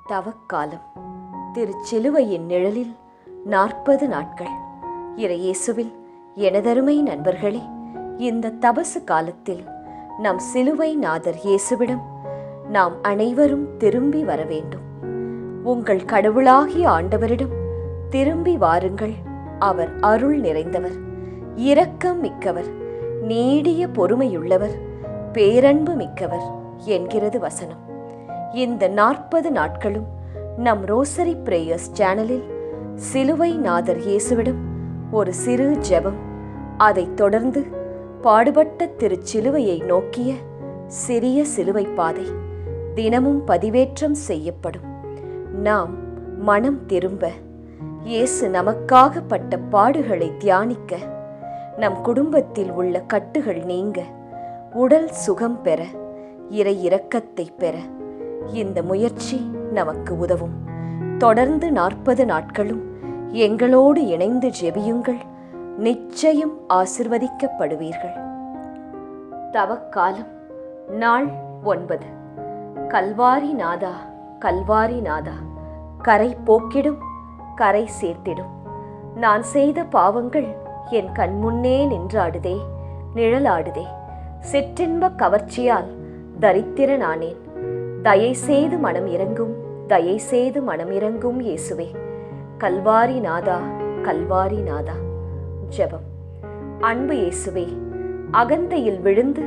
தவக்காலம். திருச்சிலுவையின் நிழலில் 40 நாட்கள். இறையேசுவில் எனதருமை நண்பர்களே, இந்த தபசு காலத்தில் நம் சிலுவை நாதர் இயேசுவிடம் நாம் அனைவரும் திரும்பி வர வேண்டும். உங்கள் கடவுளாகிய ஆண்டவரிடம் திரும்பி வாருங்கள். அவர் அருள் நிறைந்தவர், இரக்கம் மிக்கவர், நீடிய பொறுமையுள்ளவர், பேரன்பு மிக்கவர் என்கிறது வசனம். இந்த 40 நாட்களும் நம் ரோசரி பிரேயர்ஸ் சேனலில் சிலுவை நாதர் இயேசுவிடம் ஒரு சிறு ஜெபம், அதைத் தொடர்ந்து பாடுபட்ட திருச்சிலுவையை நோக்கிய சிறிய சிலுவை பாதை தினமும் பதிவேற்றம் செய்யப்படும். நாம் மனம் திரும்ப, இயேசு நமக்காக பட்ட பாடுகளை தியானிக்க, நம் குடும்பத்தில் உள்ள கட்டுகள் நீங்க, உடல் சுகம் பெற, இறை இரக்கத்தை பெற இந்த முயற்சி நமக்கு உதவும். தொடர்ந்து 40 நாட்களும் எங்களோடு இணைந்து ஜெபியுங்கள். நிச்சயம் ஆசிர்வதிக்கப்படுவீர்கள். தவக்காலம். நாள் 9. கல்வாரி நாதா, கல்வாரி நாதா, கரை போக்கிடும், கரை சேர்த்திடும். நான் செய்த பாவங்கள் என் கண்முன்னே நின்றாடுதே, நிழலாடுதே. சிற்றின்ப கவர்ச்சியால் தரித்திரனானேன். தயை செய்து மனம் இறங்கும், தயை செய்து மனம் இறங்கும் இயேசுவே. கல்வாரி நாதா, கல்வாரி நாதா. ஜெபம். அன்பு இயேசுவே, அகந்தையில் விழுந்து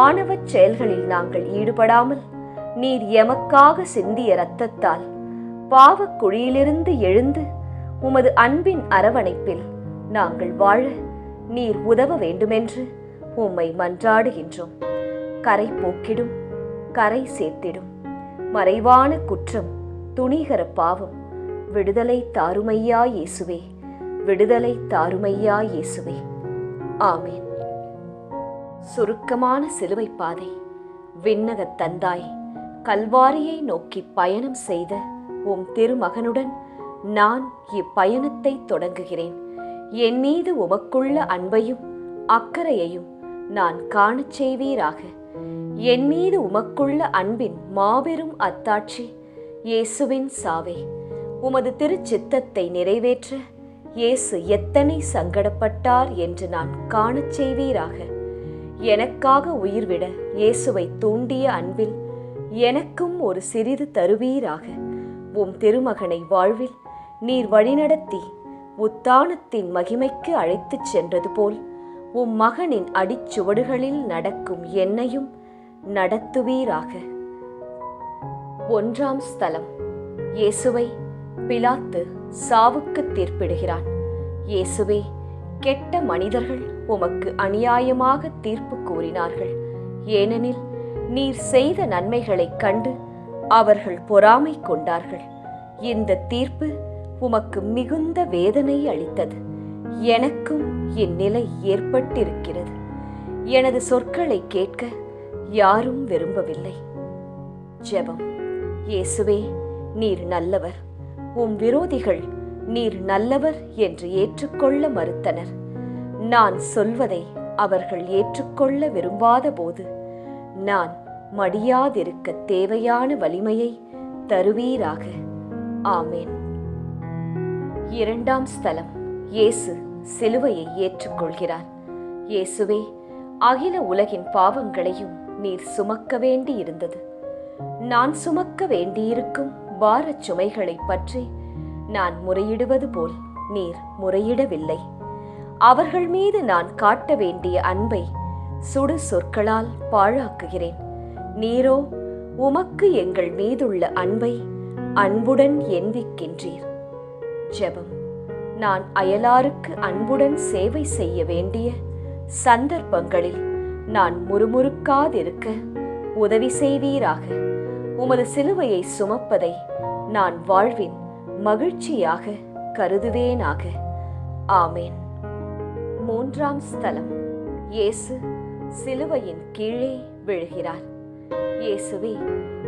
ஆணவச் செயல்களில் நாங்கள் ஈடுபடாமல் நீர் எமக்காக சிந்திய இரத்தத்தால் பாவக் குழியிலிருந்து எழுந்து உமது அன்பின் அரவணைப்பில் நாங்கள் வாழ நீர் உதவ வேண்டுமென்று உம்மை மன்றாடுகின்றோம். கரை போக்கிடும், கரை சேர்த்திடும். மறைவான குற்றம், துணிகர பாவம், விடுதலை தாருமையா இயேசுவே, விடுதலை தாருமையா இயேசுவே. ஆமேன். சுருக்கமான சிலுவை பாதை. விண்ணகத் தந்தாய், கல்வாரியை நோக்கி பயணம் செய்த உம் திருமகனுடன் நான் இப்பயணத்தை தொடங்குகிறேன். என் மீது உமக்குள்ள அன்பையும் அக்கறையையும் நான் காணச் செய்வீராக. என் மீது உமக்குள்ள அன்பின் மாபெரும் அத்தாட்சி இயேசுவின் சாவே. உமது திருச்சித்தத்தை நிறைவேற்ற இயேசு எத்தனை சங்கடப்பட்டார் என்று நான் காணச் செய்வீராக. எனக்காக உயிர்விட இயேசுவை தூண்டிய அன்பில் எனக்கும் ஒரு சிறிது தருவீராக. உம் திருமகனை வாழ்வில் நீர் வழிநடத்தி உத்தானத்தின் மகிமைக்கு அழைத்துச் சென்றது போல் உம் மகனின் அடிச்சுவடுகளில் நடக்கும் என்னையும் நடத்துவீராக. 1ஆம் ஸ்தலம். இயேசுவை பிலாத்து சாவுக்கு தீர்ப்பிடுகிறான். இயேசுவே, கெட்ட மனிதர்கள் உமக்கு அநியாயமாக தீர்ப்பு கூறினார்கள். ஏனெனில் நீர் செய்த நன்மைகளைக் கண்டு அவர்கள் பொறாமை கொண்டார்கள். இந்த தீர்ப்பு உமக்கு மிகுந்த வேதனை அளித்தது. எனக்கும் இந்நிலை ஏற்பட்டிருக்கிறது. எனது சொற்களை கேட்க யாரும் விரும்பவில்லை. ஜெபம். இயேசுவே, நீர் நல்லவர். உம் விரோதிகள் நீர் நல்லவர் என்று ஏற்றுக்கொள்ள மறுத்தனர். நான் சொல்வதை அவர்கள் ஏற்றுக்கொள்ள விரும்பாத போது நான் மடியாதிருக்க தேவையான வலிமையை தருவீராக. ஆமேன். 2ஆம் ஸ்தலம். இயேசு சிலுவையை ஏற்றுக்கொள்கிறார். இயேசுவே, அகில உலகின் பாவங்களையும் நீர் சுமக்க வேண்டி இருந்தது. நான் சுமக்க வேண்டியிருக்கும் பாரச் சுமைகளை பற்றி நான் முறையிடுவது போல் நீர் முறையிடவில்லை. அவர்கள் மீது நான் காட்ட வேண்டிய அன்பை சுடு சொற்களால் பாழாக்குகிறேன். நீரோ உமக்கு எங்கள் மீதுள்ள அன்பை அன்புடன் எண்விக்கின்றீர். ஜெபம். நான் அயலாருக்கு அன்புடன் சேவை செய்ய வேண்டிய சந்தர்ப்பங்களில் நான் முறுமுறுக்காதிருக்க உதவி செய்வீராக. உமது சிலுவையை சுமப்பதை நான் வாழ்வின் மகிழ்ச்சியாக கருதுவேனாக. ஆமேன். 3ஆம் ஸ்தலம். இயேசு சிலுவையின் கீழே விழுகிறார். இயேசுவே,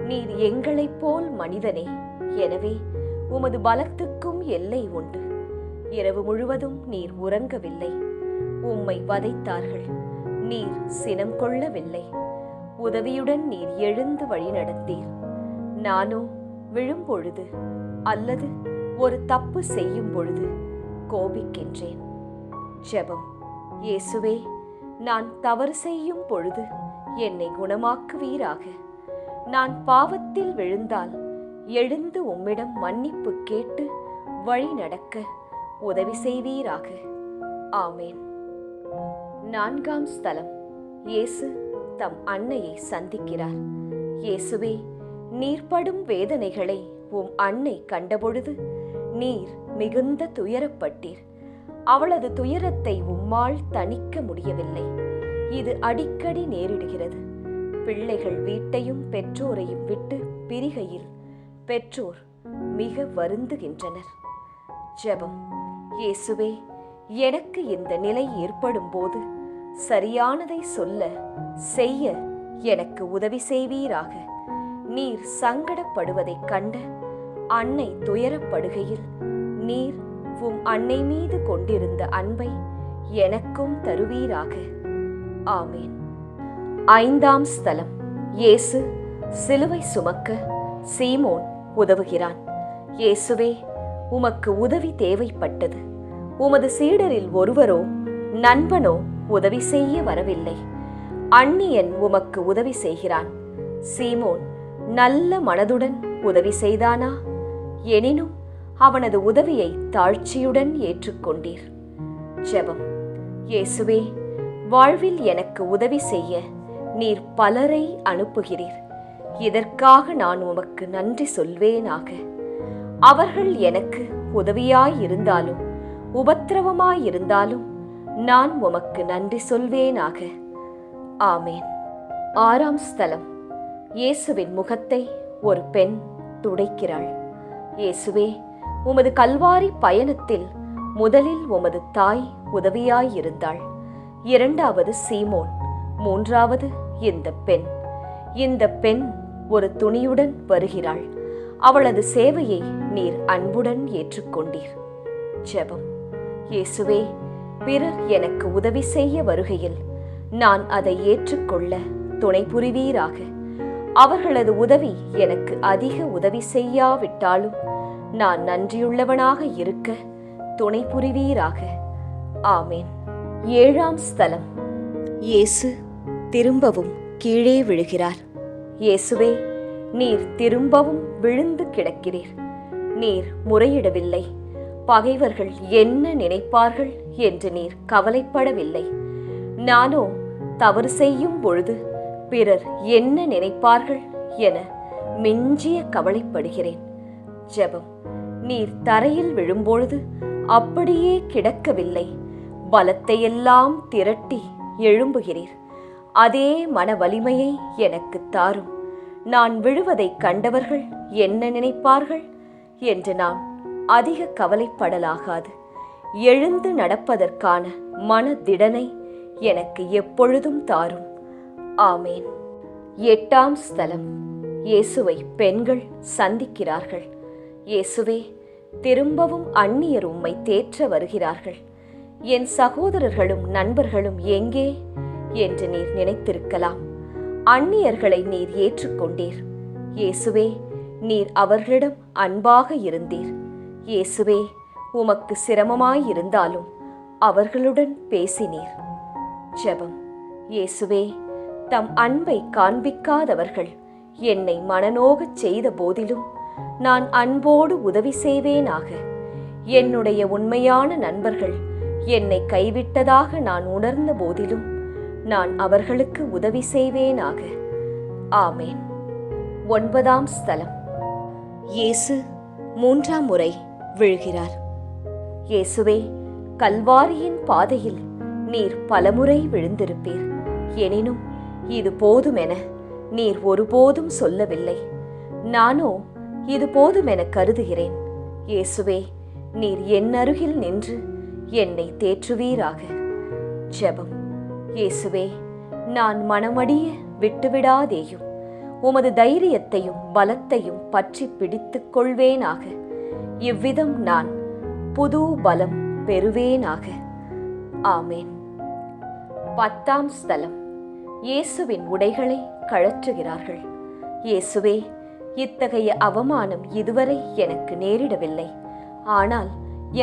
நீர் எங்களைப் போல் மனிதனே. எனவே உமது பலத்துக்கும் எல்லை உண்டு. இரவு முழுவதும் நீர் உறங்கவில்லை. உம்மை வதைத்தார்கள், நீர் சினம் கொள்ளவில்லை. உதவியுடன் நீர் எழுந்து வழி நடந்தீர். நானோ விழும்பொழுது அல்லது ஒரு தப்பு செய்யும் பொழுது கோபிக்கின்றேன். ஜெபம். இயேசுவே, நான் தவறு செய்யும் பொழுது என்னை குணமாக்குவீராக. நான் பாவத்தில் விழுந்தால் எழுந்து உம்மிடம் மன்னிப்பு கேட்டு வழி நடக்க உதவி செய்வீராக. ஆமேன். 4ஆம் ஸ்தலம். இயேசு தம் அன்னையை சந்திக்கிறார். இயேசுவே, நீர் படும் வேதனைகளை உம் அன்னை கண்டபொழுது நீர் மிகுந்த துயரப்பட்டீர். அவளது துயரத்தை உம்மால் தணிக்க முடியவில்லை. இது அடிக்கடி நேரிடுகிறது. பிள்ளைகள் வீட்டையும் பெற்றோரையும் விட்டு பிரிகையில் பெற்றோர் மிக வருந்துகின்றனர். ஜெபம். இயேசுவே, எனக்கு இந்த நிலை ஏற்படும் போது சரியானதை சொல்ல செய்ய எனக்கு உதவி செய்வீராக. நீர் சங்கடப்படுவதைக் கண்ட அன்னை துயரப்படுகையில் நீர் உம் அன்னை மீது கொண்டிருந்த அன்பை எனக்கும் தருவீராக. ஆமேன். 5ஆம் ஸ்தலம். இயேசு சிலுவை சுமக்க சீமோன் உதவுகிறான். இயேசுவே, உமக்கு உதவி தேவைப்பட்டது. உமது சீடரில் ஒருவரோ நண்பனோ உதவி செய்ய வரவில்லை. அந்நியன் உமக்கு உதவி செய்கிறான். சீமோன் நல்ல மனதுடன் உதவி செய்தானா? எனினும் அவனது உதவியை தாழ்ச்சியுடன் ஏற்றுக்கொண்டீர். ஜெபம். இயேசுவே, வாழ்வில் எனக்கு உதவி செய்ய நீர் பலரை அனுப்புகிறீர். இதற்காக நான் உமக்கு நன்றி சொல்வேனாக. அவர்கள் எனக்கு உதவியாயிருந்தாலும் உபத்திரவமாயிருந்தாலும் நான் உமக்கு நன்றி சொல்வேனாக. ஆமேன். 6ஆம் ஸ்தலம். இயேசுவின் முகத்தை ஒரு பெண் துடைக்கிறாள். இயேசுவே, உமது கல்வாரி பயணத்தில் முதலில் உமது தாய் உதவியாயிருந்தாள். 2வது சீமோன், 3வது இந்த பெண். இந்த பெண் ஒரு துணியுடன் வருகிறாள். அவளது சேவையை நீர் அன்புடன் ஏற்றுக்கொண்டீர். ஜெபம். இயேசுவே, பிறர் எனக்கு உதவி செய்ய வருகையில் நான் அதை ஏற்றுக்கொள்ள துணை புரிவீராக. அவர்களது உதவி எனக்கு அதிக உதவி செய்யாவிட்டாலும் நான் நன்றியுள்ளவனாக இருக்க துணை புரிவீராக. ஆமேன். 7ஆம் ஸ்தலம். இயேசு திரும்பவும் கீழே விழுகிறார். இயேசுவே, நீர் திரும்பவும் விழுந்து கிடக்கிறீர். நீர் முறையிடவில்லை. பகைவர்கள் என்ன நினைப்பார்கள் என்று நீர் கவலைப்படவில்லை. நானோ தவறு செய்யும் பொழுது பிறர் என்ன நினைப்பார்கள் என மிஞ்சிய கவலைப்படுகிறேன். ஜெபம். நீர் தரையில் விழும்பொழுது அப்படியே கிடக்கவில்லை. பலத்தையெல்லாம் திரட்டி எழும்புகிறீர். அதே மன வலிமையை எனக்கு தாரும். நான் விழுவதைக் கண்டவர்கள் என்ன நினைப்பார்கள் என்று நான் அதிக கவலைப்படலாகாது. எழுந்து நடப்பதற்கான மனதிடனை எனக்கு எப்பொழுதும் தாரும். ஆமேன். 8ஆம் ஸ்தலம். இயேசுவை பெண்கள் சந்திக்கிறார்கள். இயேசுவே, திரும்பவும் அந்நியர் உம்மை தேற்ற வருகிறார்கள். என் சகோதரர்களும் நண்பர்களும் எங்கே என்று நீர் நினைத்திருக்கலாம். அந்நியர்களை நீர் ஏற்றுக்கொண்டீர். இயேசுவே, நீர் அவர்களிடம் அன்பாக இருந்தீர். இயேசுவே, உமக்கு சிரமமாயிருந்தாலும் அவர்களுடன் பேசினீர். ஜெபம். இயேசுவே, தம் அன்பை காண்பிக்காதவர்கள் என்னை மனநோகச் செய்த போதிலும் நான் அன்போடு உதவி செய்வேனாக. என்னுடைய உண்மையான நண்பர்கள் என்னை கைவிட்டதாக நான் உணர்ந்த போதிலும் நான் அவர்களுக்கு உதவி செய்வேனாக. ஆமேன். 9ஆம் ஸ்தலம். இயேசு 3ஆம் முறை விழுகிறார். இயேசுவே, கல்வாரியின் பாதையில் நீர் பலமுறை விழுந்திருப்பீர். எனினும் இது போதுமென நீர் ஒருபோதும் சொல்லவில்லை. நானோ இது போதுமென கருதுகிறேன். இயேசுவே, நீர் என் அருகில் நின்று என்னை தேற்றுவீராக. ஜெபம். இயேசுவே, நான் மனமடிய விட்டுவிடாதேயும். உமது தைரியத்தையும் பலத்தையும் பற்றி பிடித்துக் கொள்வேனாக. இவ்விதம் நான் புது பலம் பெறுவேனாக. ஆமேன். 10ஆம் ஸ்தலம். இயேசுவின் உடைகளை கழற்றுகிறார்கள். இயேசுவே, இத்தகைய அவமானம் இதுவரை எனக்கு நேரிடவில்லை. ஆனால்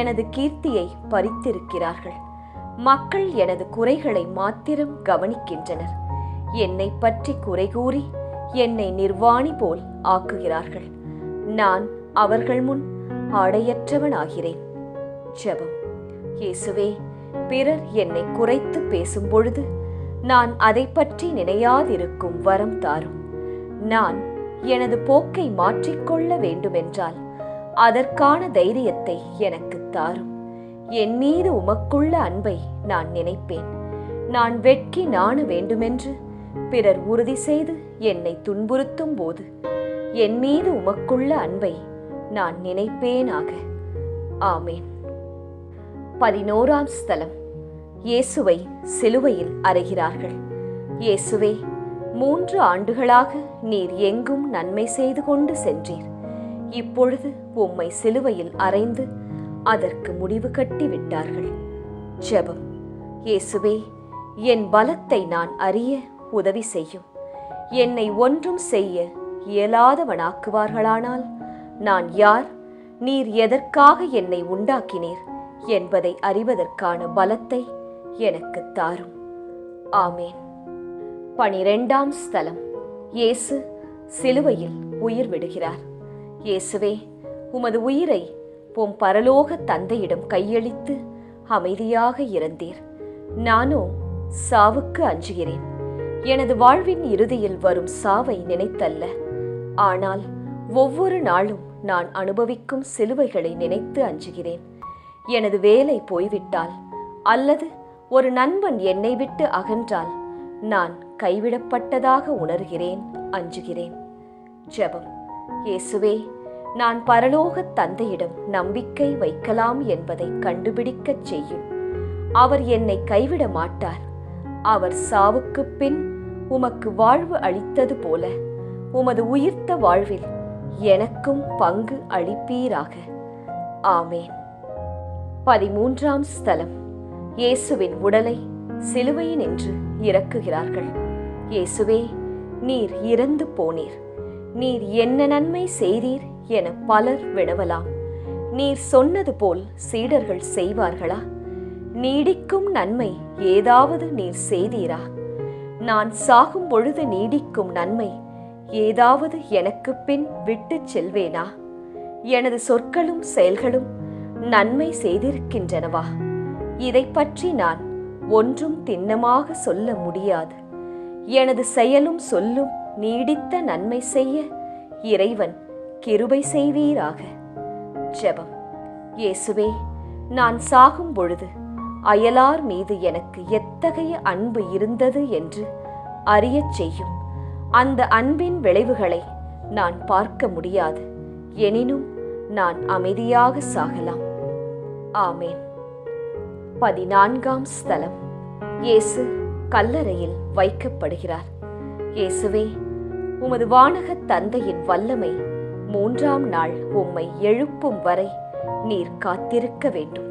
எனது கீர்த்தியை பறித்திருக்கிறார்கள். மக்கள் எனது குறைகளை மாத்திரம் கவனிக்கின்றனர். என்னை பற்றி குறை கூறி என்னை நிர்வாணி போல் ஆக்குகிறார்கள். நான் அவர்கள் முன் ஆடையற்றவனாகிறேன். ஜெபம். இயேசுவே, பிறர் என்னை குறைத்து பேசும் பொழுது நான் அதை பற்றி நினையாதிருக்கும் வரம் தாரும். நான் எனது போக்கை மாற்றிக்கொள்ள வேண்டுமென்றால் அதற்கான தைரியத்தை எனக்கு தாரும். என் மீது உமக்குள்ள அன்பை நான் நினைப்பேன். நான் வெட்கி நாண வேண்டுமென்று பிறர் உறுதி செய்து என்னை துன்புறுத்தும் போது என் மீது உமக்குள்ள அன்பை நான் நினைப்பேனாக. ஆமேன். 11ஆம் ஸ்தலம். இயேசுவை சிலுவையில் அறைகிறார்கள். இயேசுவே, 3 ஆண்டுகளாக நீர் எங்கும் நன்மை செய்து கொண்டு சென்றீர். இப்பொழுது உம்மை சிலுவையில் அறைந்து அதற்கு முடிவு கட்டி விட்டார்கள். ஜெபம். இயேசுவே, என் பலத்தை நான் அறிய உதவி செய்யும். என்னை ஒன்றும் செய்ய இயலாதவனாக்குவார்களானால் நான் யார், நீர் எதற்காக என்னை உண்டாக்கினீர் என்பதை அறிவதற்கான பலத்தை எனக்கு தாரும். ஆமேன். 12ஆம் ஸ்தலம். இயேசு சிலுவையில் உயிர் விடுகிறார். இயேசுவே, உமது உயிரை உம் பரலோக தந்தையிடம் கையளித்து அமைதியாக இறந்தீர். நானோ சாவுக்கு அஞ்சுகிறேன். எனது வாழ்வின் இறுதியில் வரும் சாவை நினைத்தல்ல, ஆனால் ஒவ்வொரு நாளும் நான் அனுபவிக்கும் சிலுவைகளை நினைத்து அஞ்சுகிறேன். எனது வேலை போய்விட்டால் அல்லது ஒரு நண்பன் என்னை விட்டு அகன்றால் நான் கைவிடப்பட்டதாக உணர்கிறேன், அஞ்சுகிறேன். ஜெபம். இயேசுவே, நான் பரலோக தந்தையிடம் நம்பிக்கை வைக்கலாம் என்பதை கண்டுபிடிக்கச் செய்யும். அவர் என்னை கைவிட மாட்டார். அவர் சாவுக்கு பின் உமக்கு வாழ்வு அளித்தது போல உமது உயிர்த்த வாழ்வில் எனக்கும் பங்கு அளிப்பீராக. ஆமேன். 13ஆம் ஸ்தலம். இயேசுவின் உடலை சிலுவையினின்று இறக்குகிறார்கள். இயேசுவே, நீர் இறந்து போனீர். நீர் என்ன நன்மை செய்தீர் என பலர் வினவலாம். நீர் சொன்னது போல் சீடர்கள் செய்வார்களா? நீடிக்கும் நன்மை ஏதாவது நீர் செய்தீரா? நான் சாகும் பொழுது நீடிக்கும் நன்மை ஏதாவது எனக்கு பின் விட்டு செல்வேனா? எனது சொற்களும் செயல்களும் நன்மை செய்திருக்கின்றனவா? இதை பற்றி நான் ஒன்றும் திண்ணமாக சொல்ல முடியாது. எனது செயலும் சொல்லும் நீடித்த நன்மை செய்ய இறைவன் கிருபை செய்வீராக. ஜெபம். இயேசுவே, நான் சாகும் பொழுது அயலார் மீது எனக்கு எத்தகைய அன்பு இருந்தது என்று அறியச் செய்யும். அந்த அன்பின் விளைவுகளை நான் பார்க்க முடியாது. எனினும் நான் அமைதியாக சாகலாம். ஆமேன். 14ஆம் ஸ்தலம். இயேசு கல்லறையில் வைக்கப்படுகிறார். இயேசுவே, உமது வானக தந்தையின் வல்லமை 3ஆம் நாள் உம்மை எழுப்பும் வரை நீர் காத்திருக்க வேண்டும்.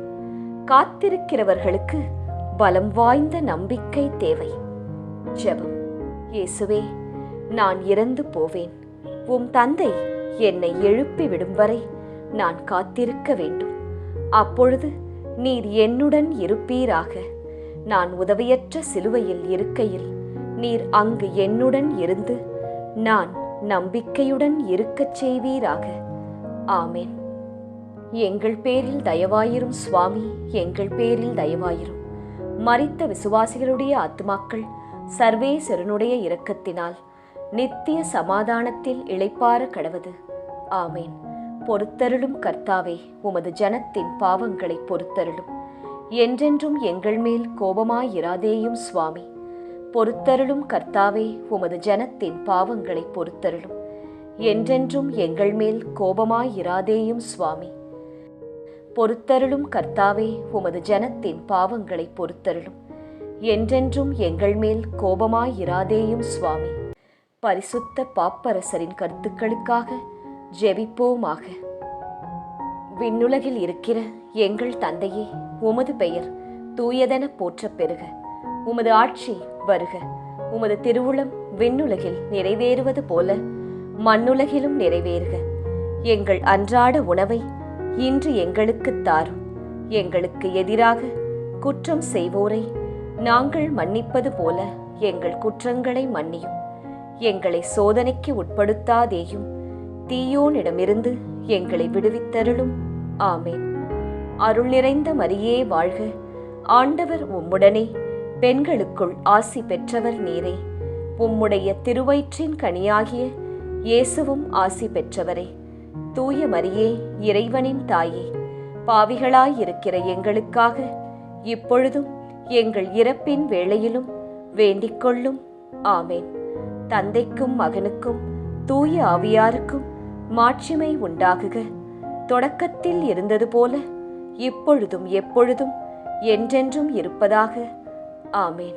காத்திருக்கிறவர்களுக்கு பலம் வாய்ந்த நம்பிக்கை தேவை. ஜெபம். இயேசுவே, நான் இறந்து போவேன். உம் தந்தை என்னை எழுப்பி விடும் வரை நான் காத்திருக்க வேண்டும். அப்பொழுது நீர் என்னுடன் இருப்பீராக. நான் உதவியற்ற சிலுவையில் இருக்கையில் நீர் அங்கு என்னுடன் இருந்து நான் நம்பிக்கையுடன் இருக்கச் செய்வீராக. ஆமேன். எங்கள் பேரில் தயவாயிரும் சுவாமி, எங்கள் பேரில் தயவாயிரும். மரித்த விசுவாசிகளுடைய ஆத்துமாக்கள் சர்வேசரனுடைய இரக்கத்தினால் நித்திய சமாதானத்தில் இளைப்பாற கடவது. ஆமேன். பொறுத்தருளும் கர்த்தாவே, உமது ஜனத்தின் பாவங்களை பொறுத்தருளும். என்றென்றும் எங்கள் மேல் கோபமாயிராதேயும் சுவாமி. பொறுத்தருளும் கர்த்தாவே, உமது ஜனத்தின் பாவங்களை பொறுத்தருளும். என்றென்றும் எங்கள் மேல் கோபமாயிராதேயும் சுவாமி. பொறுத்தருளும் கர்த்தாவே, உமது ஜனத்தின் பாவங்களை பொறுத்தருளும். என்றென்றும் எங்கள் மேல் கோபமாயிராதேயும் சுவாமி. பரிசுத்த பாப்பரசரின் கருத்துக்களுக்காக ஜெபிப்போமாக. விண்ணுலகில் இருக்கிற எங்கள் தந்தையே, உமது பெயர் தூயதென போற்றப் பெறுக. உமது ஆட்சி வருக. உமது திருவுளம் விண்ணுலகில் நிறைவேறுவது போல மண்ணுலகிலும் நிறைவேறுக. எங்கள் அன்றாட உணவை இன்று எங்களுக்குத் தாரும். எங்களுக்கு எதிராக குற்றம் செய்வோரை நாங்கள் மன்னிப்பது போல எங்கள் குற்றங்களை மன்னியும். எங்களை சோதனைக்கு உட்படுத்தாதேயும், தீயோனிடமிருந்து எங்களை விடுவித்தருளும். ஆமேன். அருள் நிறைந்த மரியே வாழ்க. ஆண்டவர் உம்முடனே, பெண்களுக்குள் ஆசி பெற்றவர் நீரே. உம்முடைய திருவயிற்றின் கனியாகிய இயேசுவும் ஆசி பெற்றவரே. தூய மரியே, இறைவனின் தாயே, பாவிகளாயிருக்கிற எங்களுக்காக இப்பொழுதும் எங்கள் இறப்பின் வேளையிலும் வேண்டிக் கொள்ளும். ஆமேன். தந்தைக்கும் மகனுக்கும் தூய ஆவியாருக்கும் மாட்சிமை உண்டாகுக. தொடக்கத்தில் இருந்தது போல இப்பொழுதும் எப்பொழுதும் என்றென்றும் இருப்பதாக. ஆமேன்.